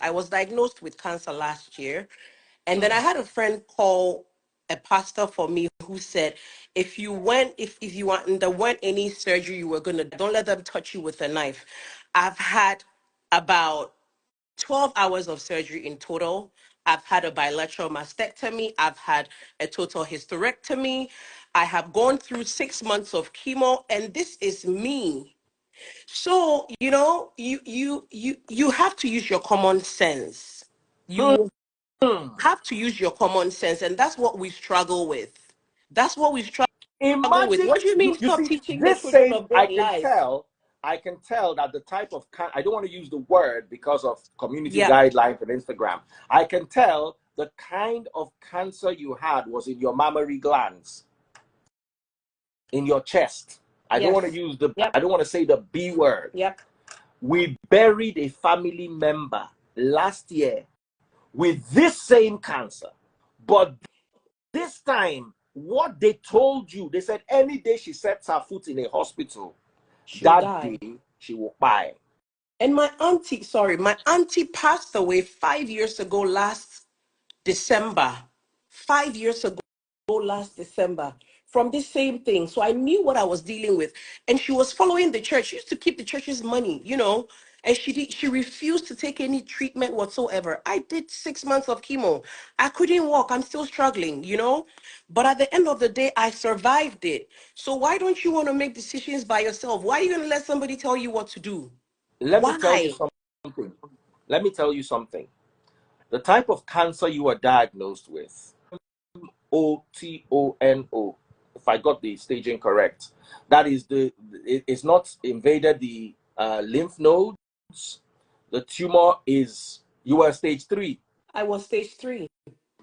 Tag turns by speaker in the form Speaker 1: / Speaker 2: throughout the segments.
Speaker 1: I was diagnosed with cancer last year. And then I had a friend call a pastor for me who said, if you underwent any surgery, you were gonna, don't let them touch you with a knife. I've had about 12 hours of surgery in total. I've had a bilateral mastectomy. I've had a total hysterectomy. I have gone through 6 months of chemo, and this is me. So, you have to use your common sense. You have to use your common sense, and that's what we struggle with. That's what we struggle with.
Speaker 2: Imagine
Speaker 1: What do you mean
Speaker 2: you
Speaker 1: stop
Speaker 2: see
Speaker 1: teaching the
Speaker 2: this
Speaker 1: children
Speaker 2: same.
Speaker 1: of God lies?
Speaker 2: I can tell that the type of I don't want to use the word because of community
Speaker 1: Yeah.
Speaker 2: guidelines and Instagram. I can tell the kind of cancer you had was in your mammary glands, in your chest. I don't want to
Speaker 1: Yes.
Speaker 2: use the.
Speaker 1: Yep.
Speaker 2: I don't want to say the B word.
Speaker 1: Yep.
Speaker 2: We buried a family member last year with this same cancer, but this time, what they told you, they said any day she sets her foot in a hospital,
Speaker 1: She'll
Speaker 2: that
Speaker 1: die.
Speaker 2: day she will die.
Speaker 1: And my auntie passed away 5 years ago last December. 5 years ago last December from this same thing. So I knew what I was dealing with. And she was following the church. She used to keep the church's money. And she refused to take any treatment whatsoever. I did 6 months of chemo. I couldn't walk. I'm still struggling. But at the end of the day, I survived it. So why don't you want to make decisions by yourself? Why are you going to let somebody tell you what to do?
Speaker 2: Let me tell you
Speaker 1: Why?
Speaker 2: something. Let me tell you something. The type of cancer you were diagnosed with, OTONO, if I got the staging correct, that is it's not invaded the lymph nodes. The tumor you were stage 3.
Speaker 1: I was stage 3.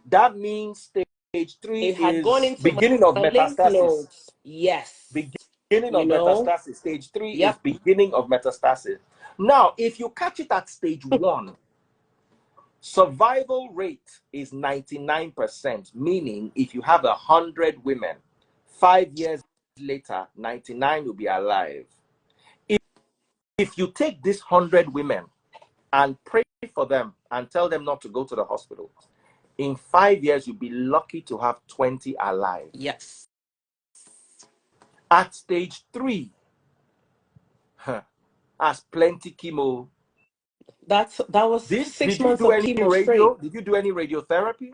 Speaker 2: That means stage 3
Speaker 1: It had gone
Speaker 2: is
Speaker 1: into
Speaker 2: beginning of
Speaker 1: my lymph
Speaker 2: metastasis.
Speaker 1: nodes. Yes.
Speaker 2: Beginning of metastasis. Stage 3 is
Speaker 1: Yep.
Speaker 2: beginning of metastasis. Now, if you catch it at stage 1, survival rate is 99%, meaning if you have 100 women, 5 years later, 99 will be alive. If you take these 100 women and pray for them and tell them not to go to the hospital, in 5 years, you'll be lucky to have 20 alive.
Speaker 1: Yes.
Speaker 2: At stage 3, as plenty chemo.
Speaker 1: That was six
Speaker 2: Did you
Speaker 1: months
Speaker 2: do
Speaker 1: of
Speaker 2: any
Speaker 1: chemo straight.
Speaker 2: radio? Did you do any radiotherapy?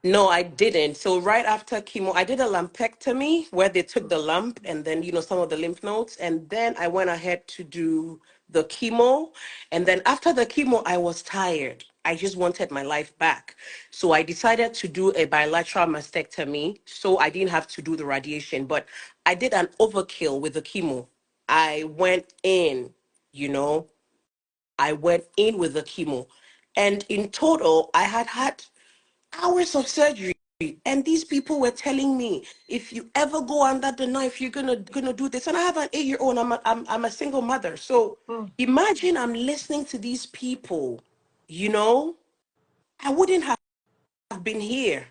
Speaker 1: No, I didn't. So right after chemo, I did a lumpectomy where they took the lump and then, some of the lymph nodes. And then I went ahead to do the chemo. And then after the chemo, I was tired. I just wanted my life back. So I decided to do a bilateral mastectomy so I didn't have to do the radiation. But I did an overkill with the chemo. I went in, you know, I went in with the chemo. And in total, I had hours of surgery. And these people were telling me, if you ever go under the knife, you're gonna do this. And I have an 8-year-old. I'm a single mother. So imagine I'm listening to these people. I wouldn't have been here.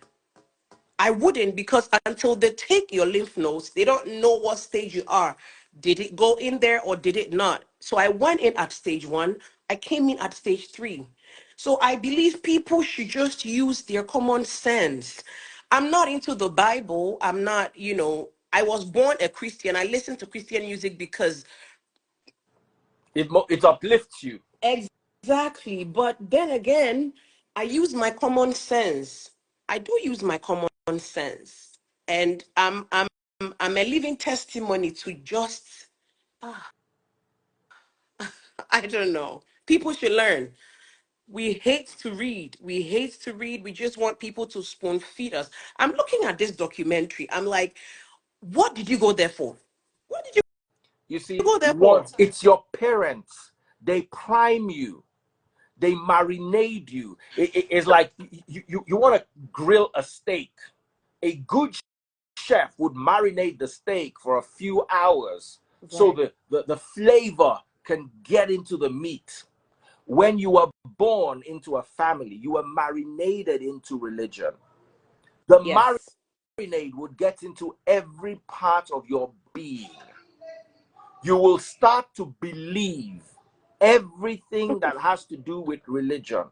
Speaker 1: I wouldn't, because until they take your lymph nodes, they don't know what stage you are. Did it go in there or did it not? So I went in at stage 1. I came in at stage 3. So I believe people should just use their common sense. I'm not into the Bible. I'm not, I was born a Christian. I listen to Christian music because
Speaker 2: It uplifts you.
Speaker 1: exactly. But then again, I use my common sense. I do use my common sense. And I'm a living testimony to just, I don't know. People should learn. We hate to read. We hate to read. We just want people to spoon feed us. I'm looking at this documentary. I'm like, what did you go there for? What did
Speaker 2: You
Speaker 1: you
Speaker 2: see,
Speaker 1: go there for?
Speaker 2: it's your parents. They prime you. They marinate you. It's like you want to grill a steak. A good chef would marinate the steak for a few hours so
Speaker 1: Right.
Speaker 2: the flavor can get into the meat. When you were born into a family, you were marinated into religion. The
Speaker 1: Yes.
Speaker 2: marinade would get into every part of your being. You will start to believe everything that has to do with religion.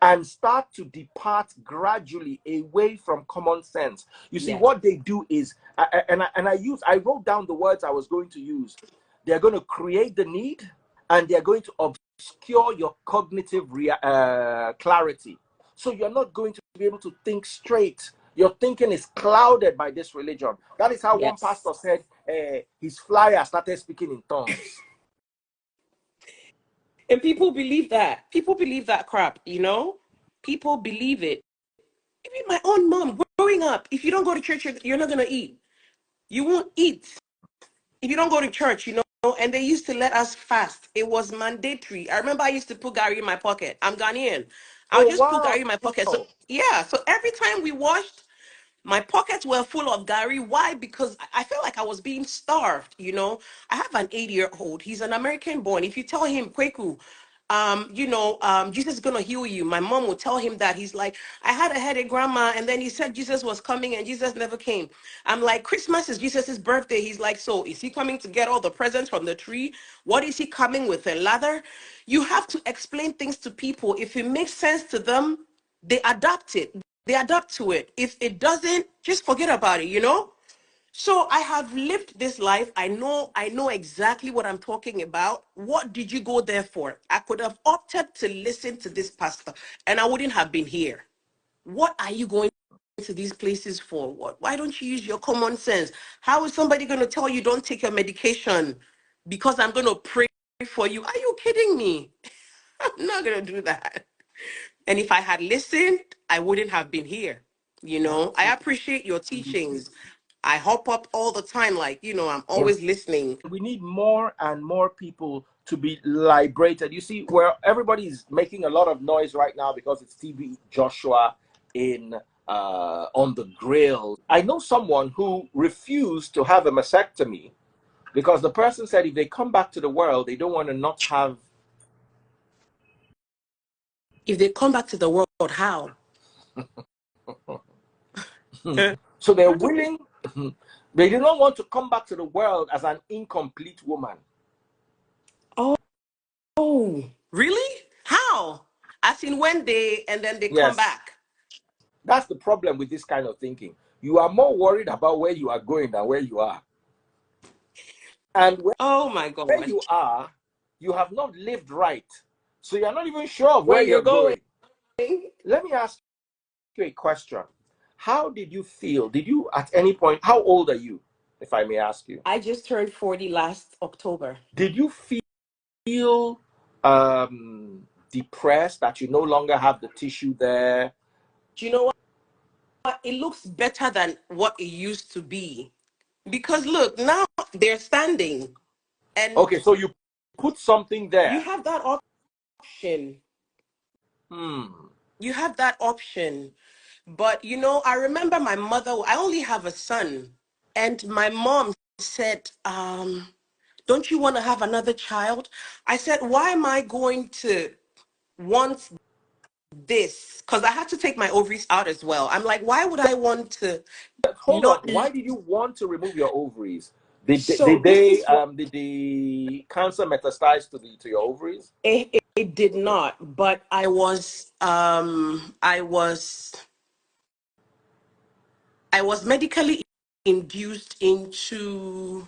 Speaker 2: and start to depart gradually away from common sense. You see,
Speaker 1: Yes.
Speaker 2: what they do is, I wrote down the words I was going to use. They're going to create the need, and they're going to obscure your cognitive clarity. So you're not going to be able to think straight. Your thinking is clouded by this religion. That is how one
Speaker 1: Yes.
Speaker 2: pastor said his flyer started speaking in tongues.
Speaker 1: And people believe that. People believe that crap, you know? People believe it. Even my own mom, growing up, if you don't go to church, you're not going to eat. You won't eat if you don't go to church, you know? And they used to let us fast. It was mandatory. I remember I used to put Gary in my pocket. I'm Ghanaian. I'll
Speaker 2: Oh,
Speaker 1: just put
Speaker 2: wow.
Speaker 1: Gary in my pocket. So, yeah. So every time we washed, my pockets were full of Gary. Why? Because I felt like I was being starved, you know. I have an 8-year-old. He's an American born. If you tell him, Kweku, Jesus is gonna heal you. My mom will tell him that. He's like, I had a headache, grandma, and then he said Jesus was coming and Jesus never came. I'm like, Christmas is Jesus's birthday. He's like, so is he coming to get all the presents from the tree? What is he coming with, a ladder? You have to explain things to people. If it makes sense to them, they adapt it. They adapt to it. If it doesn't, just forget about it, you know? So I have lived this life. I know exactly what I'm talking about. What did you go there for? I could have opted to listen to this pastor and I wouldn't have been here. What are you going to these places for? What? Why don't you use your common sense? How is somebody going to tell you don't take your medication because I'm going to pray for you? Are you kidding me? I'm not going to do that. And if I had listened, I wouldn't have been here. You know, I appreciate your teachings. I hop up all the time, like, you know, I'm always listening.
Speaker 2: We need more and more people to be liberated. You see, where everybody is making a lot of noise right now because it's TB Joshua in on the grill. I know someone who refused to have a mastectomy because the person said if they come back to the world, they don't want to not have.
Speaker 1: If they come back to the world, how?
Speaker 2: So they're willing. They do not want to come back to the world as an incomplete woman.
Speaker 1: Oh, really? How? As in when they and then they come
Speaker 2: Yes,
Speaker 1: back.
Speaker 2: that's the problem with this kind of thinking. You are more worried about where you are going than where you are. And
Speaker 1: Oh my
Speaker 2: where
Speaker 1: gosh.
Speaker 2: you are, you have not lived right. So you're not even sure of
Speaker 1: Where
Speaker 2: where
Speaker 1: you're
Speaker 2: you're
Speaker 1: going?
Speaker 2: going. Let me ask you a question. How did you feel? Did you at any point, how old are you, if I may ask you?
Speaker 1: I just turned 40 last October.
Speaker 2: Did you feel depressed that you no longer have the tissue there?
Speaker 1: Do you know what? It looks better than what it used to be. Because look, now they're standing and
Speaker 2: Okay, so you put something
Speaker 1: you
Speaker 2: there.
Speaker 1: have that option.
Speaker 2: Hmm.
Speaker 1: You have that option. But you know, I remember my mother, I only have a son, and my mom said, don't you want to have another child? I said, why am I going to want this? Because I had to take my ovaries out as well. I'm like, why would I want to
Speaker 2: Hold on.
Speaker 1: not?
Speaker 2: Why did you want to remove your ovaries? Did,
Speaker 1: So this is what
Speaker 2: did the cancer metastasize to your ovaries?
Speaker 1: it did not, but I was medically induced into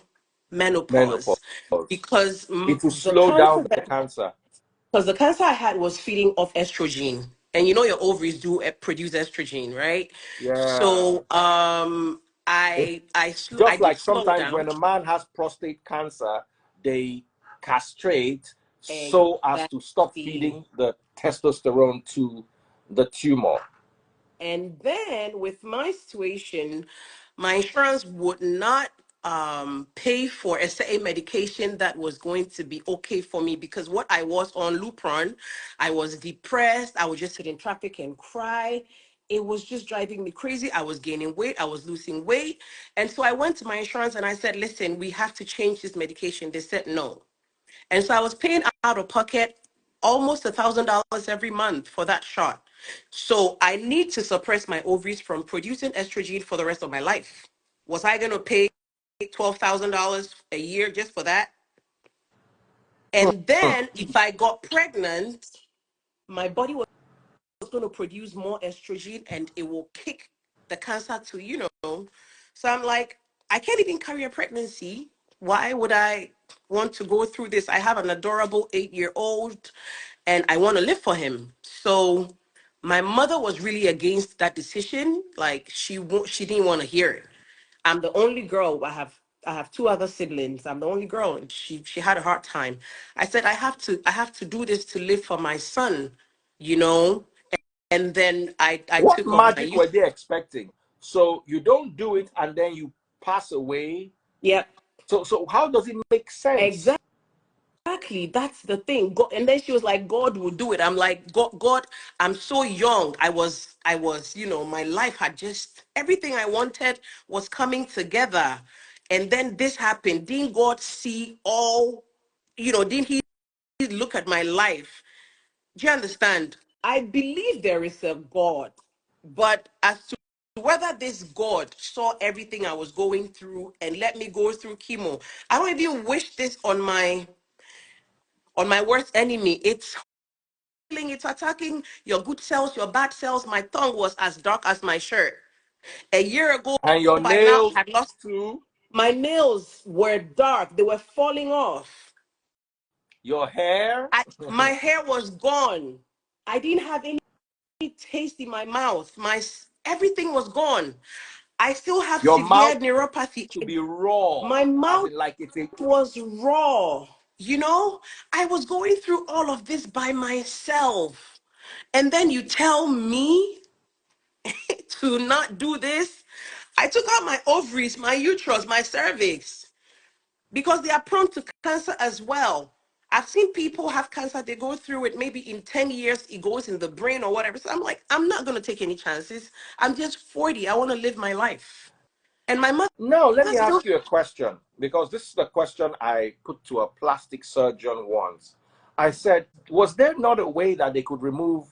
Speaker 1: menopause
Speaker 2: Menopause.
Speaker 1: because
Speaker 2: It will
Speaker 1: the
Speaker 2: slow down
Speaker 1: cancer
Speaker 2: the
Speaker 1: that
Speaker 2: cancer.
Speaker 1: because the cancer I had was feeding off estrogen, and you know your ovaries do produce estrogen, right?
Speaker 2: Yeah.
Speaker 1: So
Speaker 2: It's
Speaker 1: I
Speaker 2: just
Speaker 1: did
Speaker 2: like
Speaker 1: slow
Speaker 2: sometimes
Speaker 1: down.
Speaker 2: when a man has prostate cancer, they castrate so as to stop
Speaker 1: Exactly.
Speaker 2: feeding the testosterone to the tumor.
Speaker 1: And then with my situation, my insurance would not pay for a certain medication that was going to be okay for me because what I was on Lupron, I was depressed. I would just sit in traffic and cry. It was just driving me crazy. I was gaining weight. I was losing weight. And so I went to my insurance and I said, listen, we have to change this medication. They said no. And so I was paying out of pocket almost $1,000 every month for that shot. So I need to suppress my ovaries from producing estrogen for the rest of my life. Was I going to pay $12,000 a year just for that? And then if I got pregnant, my body was is going to produce more estrogen and it will kick the cancer to, So I'm like, I can't even carry a pregnancy. Why would I want to go through this? I have an adorable 8-year-old and I want to live for him. So my mother was really against that decision. Like she didn't want to hear it. I'm the only girl. I have two other siblings. I'm the only girl, and she had a hard time. I said I have to do this to live for my son, you know. And then I
Speaker 2: What
Speaker 1: took off my
Speaker 2: magic
Speaker 1: youth.
Speaker 2: were they expecting? So you don't do it and then you pass away.
Speaker 1: Yep,
Speaker 2: So how does it make sense?
Speaker 1: exactly. That's the thing. God, and then she was like, God will do it. I'm like, God, I'm so young. I was, my life had just everything I wanted was coming together. And then this happened. Didn't God see all, didn't he look at my life? Do you understand? I believe there is a God, but as to whether this God saw everything I was going through and let me go through chemo, I don't even wish this on my worst enemy. It's attacking your good cells, your bad cells. My tongue was as dark as my shirt. A year ago,
Speaker 2: And your
Speaker 1: by now,
Speaker 2: nails
Speaker 1: I had lost.
Speaker 2: too,
Speaker 1: My nails were dark. They were falling off.
Speaker 2: your hair,
Speaker 1: My hair was gone. I didn't have any taste in my mouth. Everything was gone. I still have
Speaker 2: your
Speaker 1: severe
Speaker 2: mouth
Speaker 1: neuropathy.
Speaker 2: to be raw,
Speaker 1: My
Speaker 2: as
Speaker 1: mouth
Speaker 2: in like it's a
Speaker 1: was raw. I was going through all of this by myself. And then you tell me to not do this. I took out my ovaries, my uterus, my cervix, because they are prone to cancer as well. I've seen people have cancer, they go through it, maybe in 10 years, it goes in the brain or whatever. So I'm like, I'm not going to take any chances. I'm just 40. I want to live my life. And my mother
Speaker 2: No, let me
Speaker 1: still,
Speaker 2: ask you a question, because this is the question I put to a plastic surgeon once. I said, was there not a way that they could remove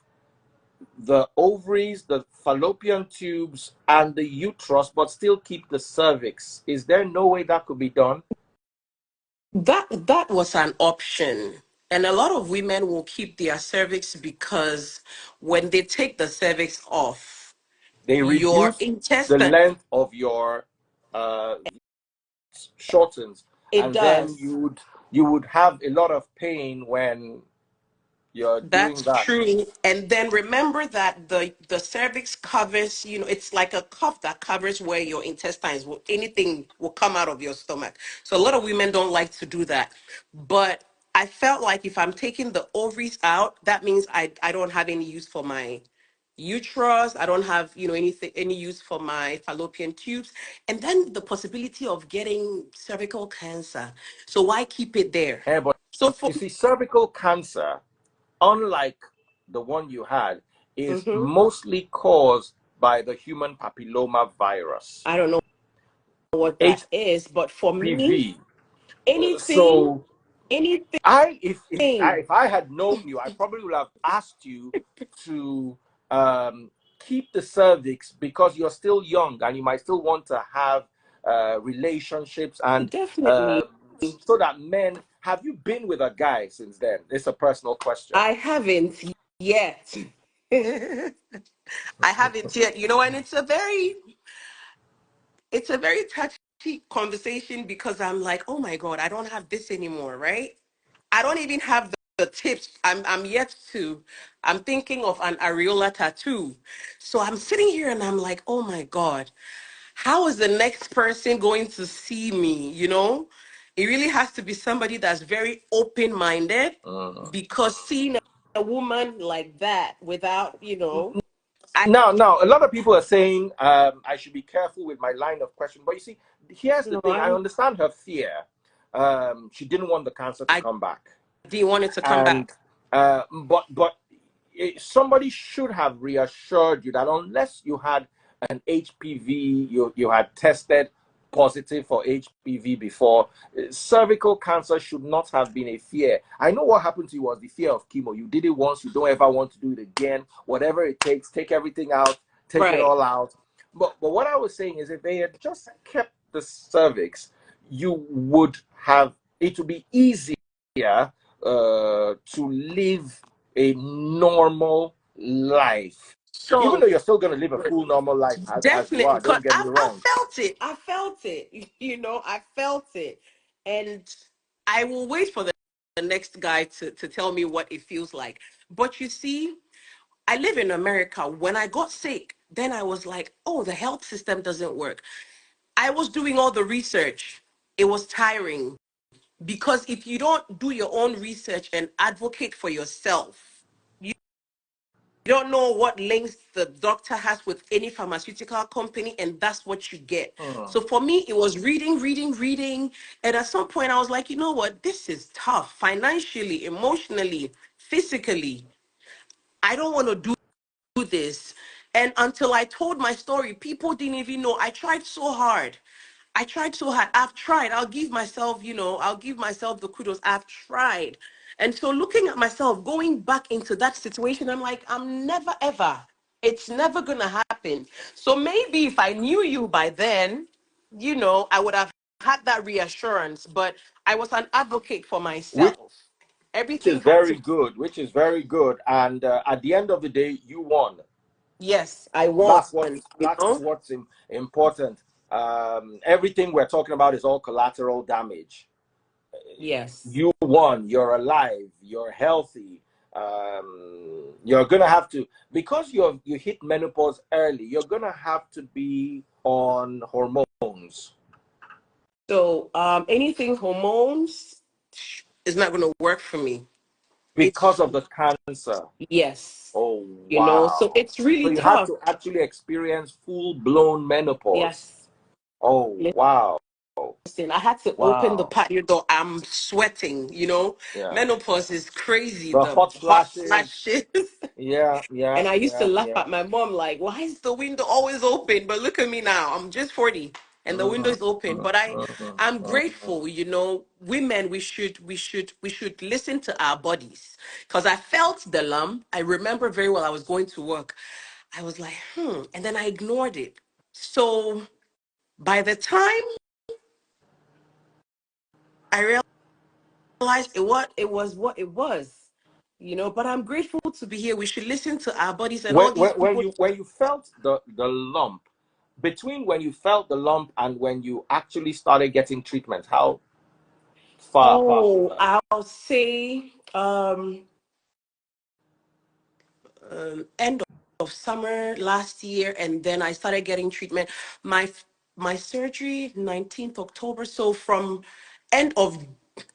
Speaker 2: the ovaries, the fallopian tubes, and the uterus, but still keep the cervix? Is there no way that could be done?
Speaker 1: that was an option. And a lot of women will keep their cervix because when they take the cervix off,
Speaker 2: They
Speaker 1: your
Speaker 2: reduce the
Speaker 1: intestine,
Speaker 2: length of your uh, shortens,
Speaker 1: it
Speaker 2: and then
Speaker 1: does.
Speaker 2: you would have a lot of pain when you're doing
Speaker 1: That's
Speaker 2: that.
Speaker 1: true. And then remember that the cervix covers, it's like a cuff that covers where your intestines will anything will come out of your stomach. So a lot of women don't like to do that. But I felt like if I'm taking the ovaries out, that means I don't have any use for my uterus. I don't have, any use for my fallopian tubes. And then the possibility of getting cervical cancer. So why keep it there?
Speaker 2: But
Speaker 1: So for
Speaker 2: you see, cervical cancer, unlike the one you had, is
Speaker 1: Mhm.
Speaker 2: mostly caused by the human papilloma virus,
Speaker 1: I don't know what that is, but for me,
Speaker 2: HPV.
Speaker 1: anything,
Speaker 2: So
Speaker 1: anything.
Speaker 2: if I had known you, I probably would have asked you to keep the cervix, because you're still young and you might still want to have relationships, and uh,
Speaker 1: Definitely.
Speaker 2: so that men. Have you been with a guy since then? It's a personal question.
Speaker 1: I haven't yet. I haven't yet, and it's a very touchy conversation because I'm like, oh my God, I don't have this anymore, right? I don't even have the tips. I'm thinking of an areola tattoo. So I'm sitting here and I'm like, oh my God, how is the next person going to see me? It really has to be somebody that's very open-minded,
Speaker 2: Mm.
Speaker 1: because seeing a woman like that without, I,
Speaker 2: Now, a lot of people are saying I should be careful with my line of question. But you see, here's the thing. I
Speaker 1: I,
Speaker 2: understand her fear. She didn't want the cancer to
Speaker 1: I
Speaker 2: come back,
Speaker 1: didn't want it to come
Speaker 2: and
Speaker 1: back.
Speaker 2: but somebody should have reassured you that unless you had an HPV, you had tested positive for HPV before, cervical cancer should not have been a fear. I know what happened to you was the fear of chemo. You did it once, you don't ever want to do it again. Whatever it takes, take everything out, take it
Speaker 1: Right.
Speaker 2: all out. But what I was saying is, if they had just kept the cervix, you would have it would be easier to live a normal life. Even
Speaker 1: So
Speaker 2: though you're still going to live a full normal life as you
Speaker 1: definitely,
Speaker 2: are,
Speaker 1: because
Speaker 2: don't get me
Speaker 1: I
Speaker 2: wrong.
Speaker 1: felt it. I felt it. I felt it. And I will wait for the next guy to tell me what it feels like. But you see, I live in America. When I got sick, then I was like, oh, the health system doesn't work. I was doing all the research. It was tiring because if you don't do your own research and advocate for yourself, you don't know what links the doctor has with any pharmaceutical company, and that's what you get.
Speaker 2: Hmm.
Speaker 1: So for me, it was reading, reading, reading. And at some point, I was like, you know what? This is tough financially, emotionally, physically. I don't want to do this. And until I told my story, people didn't even know. I tried so hard. I tried so hard. I've tried. I'll give myself the kudos. I've tried. And so looking at myself, going back into that situation, I'm like, I'm never ever. It's never gonna happen. So maybe if I knew you by then, I would have had that reassurance. But I was an advocate for
Speaker 2: Which
Speaker 1: myself.
Speaker 2: is
Speaker 1: Everything had
Speaker 2: very
Speaker 1: to.
Speaker 2: good, which is very good. And at the end of the day, you won.
Speaker 1: Yes, I won.
Speaker 2: That's what's important. Everything we're talking about is all collateral damage.
Speaker 1: Yes.
Speaker 2: You won. You're alive. You're healthy. You're gonna have to, because you hit menopause early. You're gonna have to be on hormones
Speaker 1: So anything hormones is not going to work for me.
Speaker 2: because
Speaker 1: It's
Speaker 2: of the cancer.
Speaker 1: yes,
Speaker 2: Oh
Speaker 1: so
Speaker 2: wow!
Speaker 1: it's
Speaker 2: So
Speaker 1: really
Speaker 2: you had
Speaker 1: tough.
Speaker 2: to actually experience full blown menopause.
Speaker 1: Yes.
Speaker 2: Oh wow!
Speaker 1: Listen, I had to open the
Speaker 2: Wow!
Speaker 1: patio door. I'm sweating,
Speaker 2: Yeah.
Speaker 1: Menopause is crazy.
Speaker 2: The
Speaker 1: The
Speaker 2: hot
Speaker 1: hot
Speaker 2: flashes.
Speaker 1: flashes.
Speaker 2: Yeah, yeah,
Speaker 1: And I used to
Speaker 2: yeah,
Speaker 1: laugh
Speaker 2: yeah.
Speaker 1: at my mom, like, why is the window always open? But look at me now. I'm just 40 and the window
Speaker 2: Mhm,
Speaker 1: is open.
Speaker 2: mhm,
Speaker 1: But
Speaker 2: mhm,
Speaker 1: I'm
Speaker 2: mhm.
Speaker 1: grateful, women, we should listen to our bodies. Because I felt the lump. I remember very well I was going to work. I was like, and then I ignored it. So by the time I realized what it was. But I'm grateful to be here. We should listen to our bodies and
Speaker 2: When,
Speaker 1: all these
Speaker 2: when, when
Speaker 1: people.
Speaker 2: you when you felt the lump, between when you felt the lump and when you actually started getting treatment, how far apart was
Speaker 1: Oh,
Speaker 2: that?
Speaker 1: I'll say end of summer last year, and then I started getting treatment. My surgery 19th October. So from end of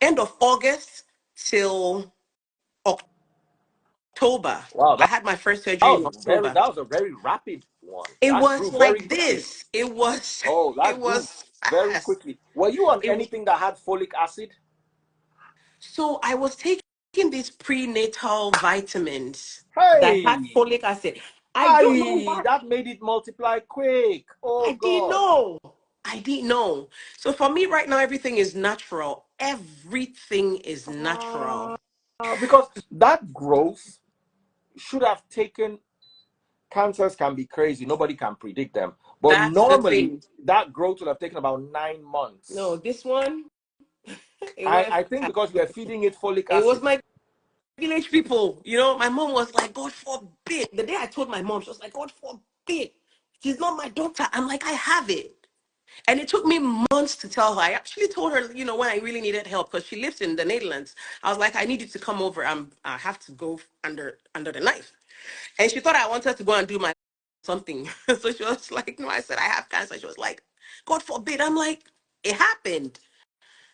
Speaker 1: end of August till October.
Speaker 2: Wow,
Speaker 1: I had my first
Speaker 2: that
Speaker 1: surgery in
Speaker 2: was a very
Speaker 1: October.
Speaker 2: that was a very rapid one.
Speaker 1: It
Speaker 2: That
Speaker 1: was
Speaker 2: grew very
Speaker 1: like
Speaker 2: quickly.
Speaker 1: this. It was
Speaker 2: Oh,
Speaker 1: it
Speaker 2: that grew
Speaker 1: was
Speaker 2: very
Speaker 1: fast.
Speaker 2: quickly. Were you on
Speaker 1: It,
Speaker 2: anything that had folic acid?
Speaker 1: so I was taking these prenatal vitamins that had
Speaker 2: Hey,
Speaker 1: folic acid. I don't know
Speaker 2: aye,
Speaker 1: why.
Speaker 2: that made it multiply quick. Oh
Speaker 1: I didn't
Speaker 2: God.
Speaker 1: know. I didn't know. So for me right now, everything is natural. Everything is natural.
Speaker 2: Uh, because that growth should have taken, cancers can be crazy. Nobody can predict them. But
Speaker 1: That's the
Speaker 2: normally,
Speaker 1: thing.
Speaker 2: that growth would have taken about 9 months.
Speaker 1: No, this one, it
Speaker 2: I,
Speaker 1: went
Speaker 2: I think
Speaker 1: fast.
Speaker 2: because we are feeding it folic
Speaker 1: It was
Speaker 2: acid.
Speaker 1: my village people. My mom was like, God forbid. The day I told my mom, she was like, God forbid. She's not my daughter. I'm like, I have it. And it took me months to tell her. I actually told her, when I really needed help because she lives in the Netherlands. I was like, I need you to come over. I have to go under the knife. And she thought I wanted to go and do my something. So she was like, no, I said, I have cancer. She was like, God forbid. I'm like, it happened.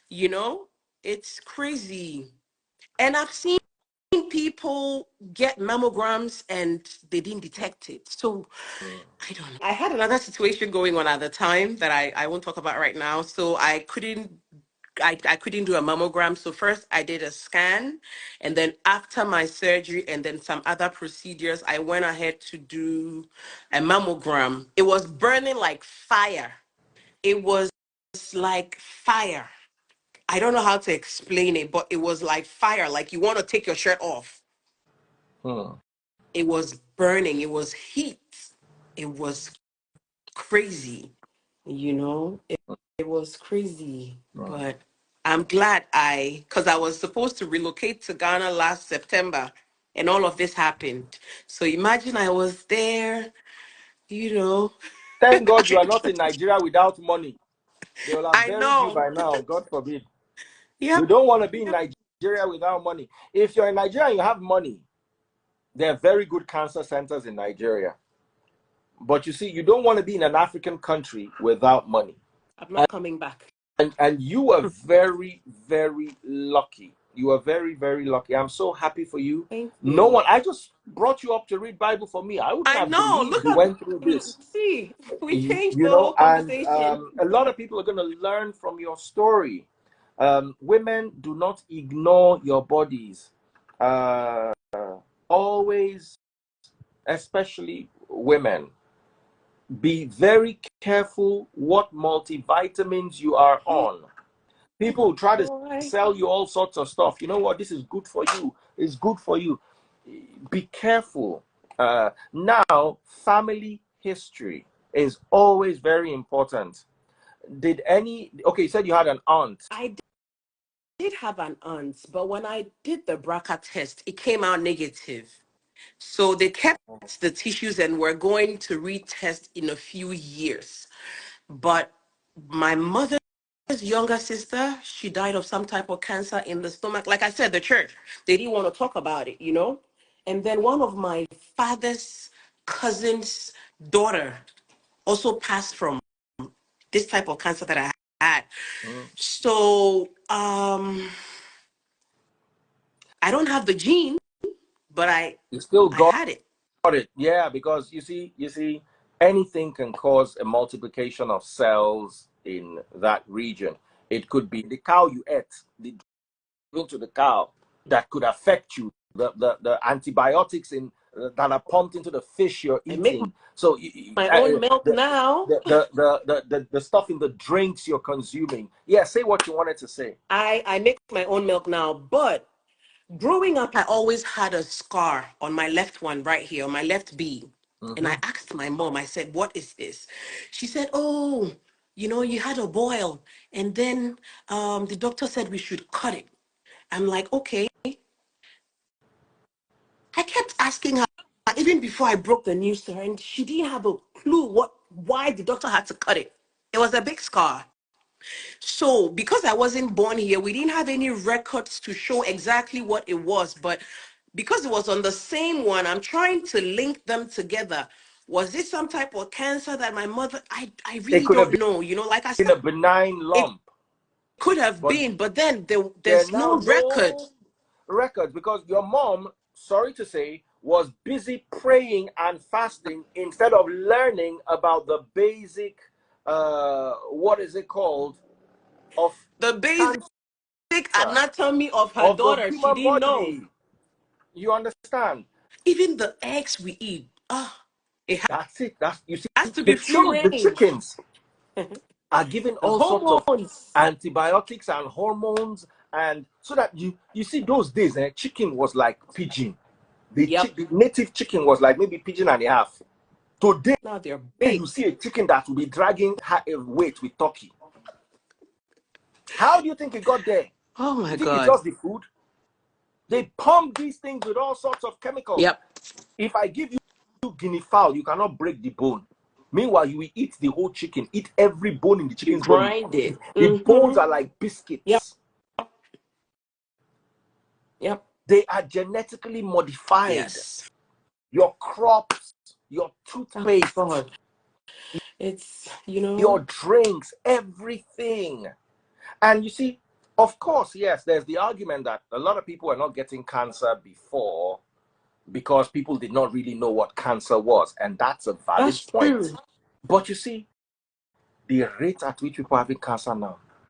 Speaker 1: You know, it's crazy. And I've seen people get mammograms and they didn't detect it. So
Speaker 2: Mm.
Speaker 1: I don't know. I had another situation going on at the time that I won't talk about right now. So I couldn't do a mammogram. So first I did a scan, and then after my surgery and then some other procedures, I went ahead to do a mammogram. It was burning like fire. It was like fire. I don't know how to explain it, but it was like fire, like you want to take your shirt off.
Speaker 2: Mm.
Speaker 1: It was burning, it was heat, it was crazy, it was crazy.
Speaker 2: Mm.
Speaker 1: But I'm glad because I was supposed to relocate to Ghana last September. and all of this happened. So imagine I was there, you know.
Speaker 2: Thank God you are not in Nigeria without money. They will have
Speaker 1: I
Speaker 2: buried you
Speaker 1: know.
Speaker 2: by now, God forbid. We
Speaker 1: Yep.
Speaker 2: don't want to be in Nigeria without money. If you're in Nigeria and you have money, there are very good cancer centers in Nigeria. But you see, you don't want to be in an African country without money.
Speaker 1: I'm not coming back.
Speaker 2: And you are very, very lucky. You are very, very lucky. I'm so happy for you.
Speaker 1: Thank
Speaker 2: No
Speaker 1: you.
Speaker 2: one, I just brought you up to read Bible for me. I wouldn't
Speaker 1: I
Speaker 2: have
Speaker 1: know.
Speaker 2: believed
Speaker 1: Look
Speaker 2: you
Speaker 1: at
Speaker 2: went through this.
Speaker 1: see. We changed
Speaker 2: You
Speaker 1: the
Speaker 2: know,
Speaker 1: whole
Speaker 2: and
Speaker 1: conversation.
Speaker 2: a lot of people are going to learn from your story. Women, do not ignore your bodies. Always, especially women, be very careful what multivitamins you are on. People try to
Speaker 1: Boy.
Speaker 2: sell you all sorts of stuff. You know what? This is good for you. It's good for you. Be careful. Now, family history is always very important. Okay, you said you had an aunt.
Speaker 1: I did have an aunt, but when I did the BRCA test, it came out negative. So they kept the tissues and were going to retest in a few years. But my mother's younger sister, she died of some type of cancer in the stomach. Like I said, the church, they didn't want to talk about it, you know? And then one of my father's cousin's daughter also passed from this type of cancer that I had.
Speaker 2: Mm.
Speaker 1: So I don't have the gene, but
Speaker 2: You still
Speaker 1: I
Speaker 2: got
Speaker 1: had it.
Speaker 2: it. Yeah, because you see, anything can cause a multiplication of cells in that region. It could be the cow you ate, into the cow, that could affect you. The antibiotics that are pumped into the fish you're
Speaker 1: I make
Speaker 2: eating. So
Speaker 1: my own milk
Speaker 2: the,
Speaker 1: now.
Speaker 2: the stuff in the drinks you're consuming. Yeah, say what you wanted to say.
Speaker 1: I make my own milk now, but growing up, I always had a scar on my left one right here, on my left bee. And I
Speaker 2: Mm-hmm.
Speaker 1: asked my mom, I said, what is this? She said, oh, you know, you had a boil. And then the doctor said we should cut it. I'm like, okay. I kept asking her, even before I broke the news to her, and she didn't have a clue why the doctor had to cut it. It was a big scar. So, because I wasn't born here, we didn't have any records to show exactly what it was. But because it was on the same one, I'm trying to link them together. Was this some type of cancer that my mother, I
Speaker 2: It
Speaker 1: really
Speaker 2: could have
Speaker 1: don't know. You know, like I
Speaker 2: been
Speaker 1: said,
Speaker 2: a benign
Speaker 1: it
Speaker 2: lump,
Speaker 1: could have
Speaker 2: but
Speaker 1: been, but then
Speaker 2: there are
Speaker 1: there's
Speaker 2: now
Speaker 1: no record.
Speaker 2: no records because your mom, sorry to say, was busy praying and fasting instead of learning about the basic, what is it called, of
Speaker 1: The basic
Speaker 2: cancer,
Speaker 1: anatomy of her
Speaker 2: of the
Speaker 1: daughter, she
Speaker 2: human
Speaker 1: didn't know.
Speaker 2: body. You understand?
Speaker 1: Even the eggs we eat, it
Speaker 2: That's it. That's, you see,
Speaker 1: has to be free
Speaker 2: the
Speaker 1: range.
Speaker 2: chickens are given
Speaker 1: The
Speaker 2: all sorts of
Speaker 1: hormones.
Speaker 2: antibiotics and hormones, and so that you see those days, chicken was like pigeon.
Speaker 1: Yep.
Speaker 2: The native chicken was like maybe pigeon and a half. Today,
Speaker 1: Now they're
Speaker 2: you
Speaker 1: big.
Speaker 2: see a chicken that will be dragging weight with turkey. How do you think it got there?
Speaker 1: Oh my
Speaker 2: You think it's
Speaker 1: God.
Speaker 2: just the food? They pump these things with all sorts of chemicals.
Speaker 1: Yep.
Speaker 2: If I give you guinea fowl, you cannot break the bone. Meanwhile, you will eat the whole chicken, eat every bone in the
Speaker 1: You
Speaker 2: chicken's body.
Speaker 1: grind it.
Speaker 2: The bones
Speaker 1: Mm-hmm.
Speaker 2: are like
Speaker 1: Yep.
Speaker 2: biscuits.
Speaker 1: Yep.
Speaker 2: They are genetically modified.
Speaker 1: Yes.
Speaker 2: Your crops, your
Speaker 1: Oh
Speaker 2: toothpaste,
Speaker 1: God. It's,
Speaker 2: your drinks, everything. And you see, of course, yes, there's the argument that a lot of people are not getting cancer before because people did not really know what cancer was. And that's a valid
Speaker 1: that's
Speaker 2: point.
Speaker 1: true.
Speaker 2: But you see, the rate at which people are having cancer now,